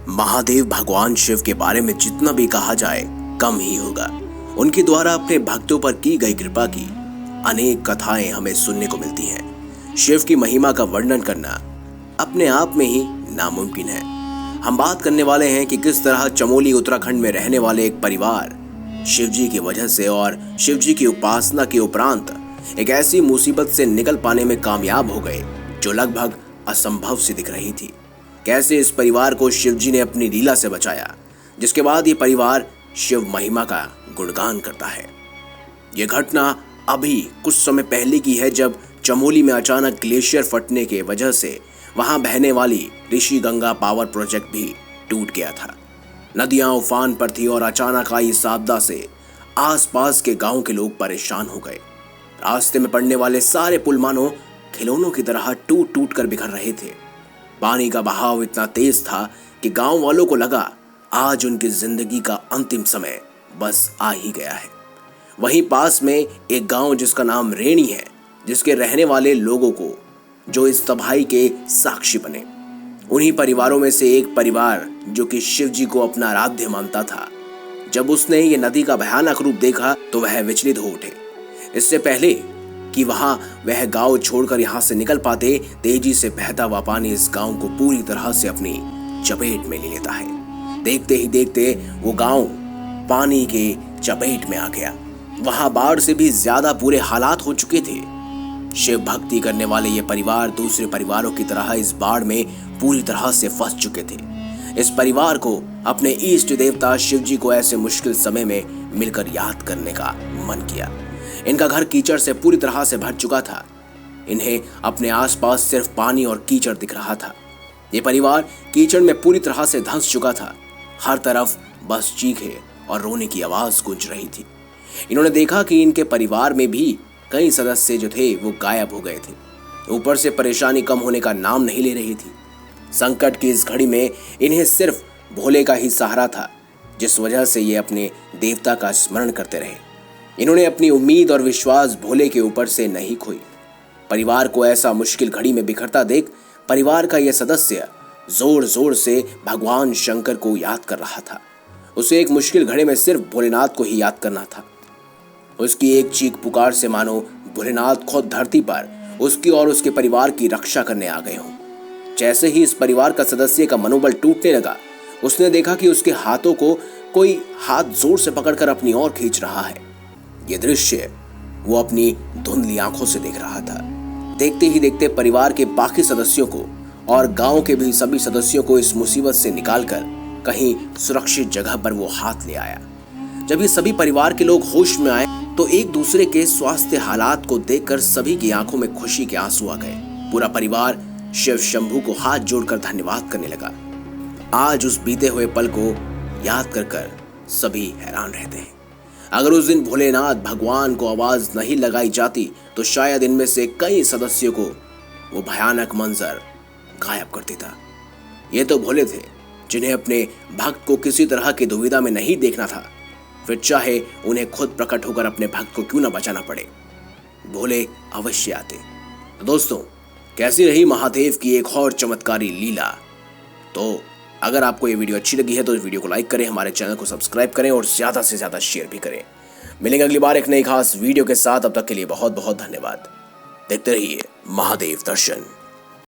महादेव भगवान शिव के बारे में जितना भी कहा जाए कम ही होगा। उनके द्वारा अपने भक्तों पर की गई कृपा की अनेक कथाएं हमें सुनने को मिलती हैं। शिव की महिमा का वर्णन करना अपने आप में ही नामुमकिन है। हम बात करने वाले हैं कि किस तरह चमोली उत्तराखंड में रहने वाले एक परिवार शिव जी की वजह से और शिव जी की उपासना के उपरांत एक ऐसी मुसीबत से निकल पाने में कामयाब हो गए जो लगभग असंभव सी दिख रही थी। कैसे इस परिवार को शिव जी ने अपनी लीला से बचाया, जिसके बाद ये परिवार शिव महिमा का गुणगान करता है। ये घटना अभी कुछ समय पहले की है, जब चमोली में अचानक ग्लेशियर फटने के वजह से वहां बहने वाली ऋषि गंगा पावर प्रोजेक्ट भी टूट गया था। नदियां उफान पर थी और अचानक आई इस आपदा से आसपास के गांव के लोग परेशान हो गए। रास्ते में पड़ने वाले सारे पुल मानो खिलौनों की तरह टूट टूट कर बिखर रहे थे। पानी का बहाव इतना तेज था कि गांव वालों को लगा आज उनकी जिंदगी का अंतिम समय बस आ ही गया है। वहीं पास में एक गांव जिसका नाम रेणी है, जिसके रहने वाले लोगों को जो इस तबाही के साक्षी बने। उन्हीं परिवारों में से एक परिवार जो कि शिव जी को अपना आराध्य मानता था, जब उसने ये नदी का भयानक रूप देखा तो वह विचलित हो उठे। इससे पहले कि वह गांव छोड़कर यहां से निकल पाते, तेजी से बहता हुआ पानी इस गांव को पूरी तरह से अपनी चपेट में ले लेता है। देखते ही देखते वो गांव पानी के चपेट में आ गया। वहां बाढ़ से भी ज्यादा बुरे हालात हो चुके थे। शिव भक्ति करने वाले ये परिवार दूसरे परिवारों की तरह इस बाढ़ में पूरी तरह से फंस चुके थे। इस परिवार को अपने इष्ट देवता शिव जी को ऐसे मुश्किल समय में मिलकर याद करने का मन किया। इनका घर कीचड़ से पूरी तरह से भर चुका था। इन्हें अपने आसपास सिर्फ पानी और कीचड़ दिख रहा था। ये परिवार कीचड़ में पूरी तरह से धंस चुका था। हर तरफ बस चीखे और रोने की आवाज गूंज रही थी। इन्होंने देखा कि इनके परिवार में भी कई सदस्य जो थे वो गायब हो गए थे। ऊपर से परेशानी कम होने का नाम नहीं ले रही थी। संकट की इस घड़ी में इन्हें सिर्फ भोले का ही सहारा था, जिस वजह से ये अपने देवता का स्मरण करते रहे। इन्होंने अपनी उम्मीद और विश्वास भोले के ऊपर से नहीं खोई। परिवार को ऐसा मुश्किल घड़ी में बिखरता देख परिवार का यह सदस्य जोर जोर से भगवान शंकर को याद कर रहा था। उसे एक मुश्किल घड़ी में सिर्फ भोलेनाथ को ही याद करना था। उसकी एक चीख पुकार से मानो भोलेनाथ खुद धरती पर उसकी और उसके परिवार की रक्षा करने आ गए हों। जैसे ही इस परिवार का सदस्य का मनोबल टूटने लगा, उसने देखा कि उसके हाथों को कोई हाथ जोर से पकड़कर अपनी ओर खींच रहा है। यह दृश्य वो अपनी धुंधली आंखों से देख रहा था। देखते ही देखते परिवार के बाकी सदस्यों को और गांव के भी सभी सदस्यों को इस मुसीबत से निकालकर कहीं सुरक्षित जगह पर वो हाथ ले आया। जब ये सभी परिवार के लोग होश में आए तो एक दूसरे के स्वास्थ्य हालात को देखकर सभी की आंखों में खुशी के आंसू आ गए। पूरा परिवार शिव शंभू को हाथ जोड़कर धन्यवाद करने लगा। आज उस बीते हुए पल को याद कर सभी हैरान रहते हैं। अगर उस दिन भोलेनाथ भगवान को आवाज नहीं लगाई जाती तो शायद इनमें से कई सदस्यों को वो भयानक मंजर गायब कर देता। ये तो भोले थे जिन्हें अपने भक्त को किसी तरह की दुविधा में नहीं देखना था, फिर चाहे उन्हें खुद प्रकट होकर अपने भक्त को क्यों ना बचाना पड़े, भोले अवश्य आते। तो दोस्तों, कैसी रही महादेव की एक और चमत्कारी लीला? तो अगर आपको ये वीडियो अच्छी लगी है तो इस वीडियो को लाइक करें, हमारे चैनल को सब्सक्राइब करें और ज़्यादा से ज़्यादा शेयर भी करें। मिलेंगे अगली बार एक नई खास वीडियो के साथ। अब तक के लिए बहुत बहुत धन्यवाद। देखते रहिए महादेव दर्शन।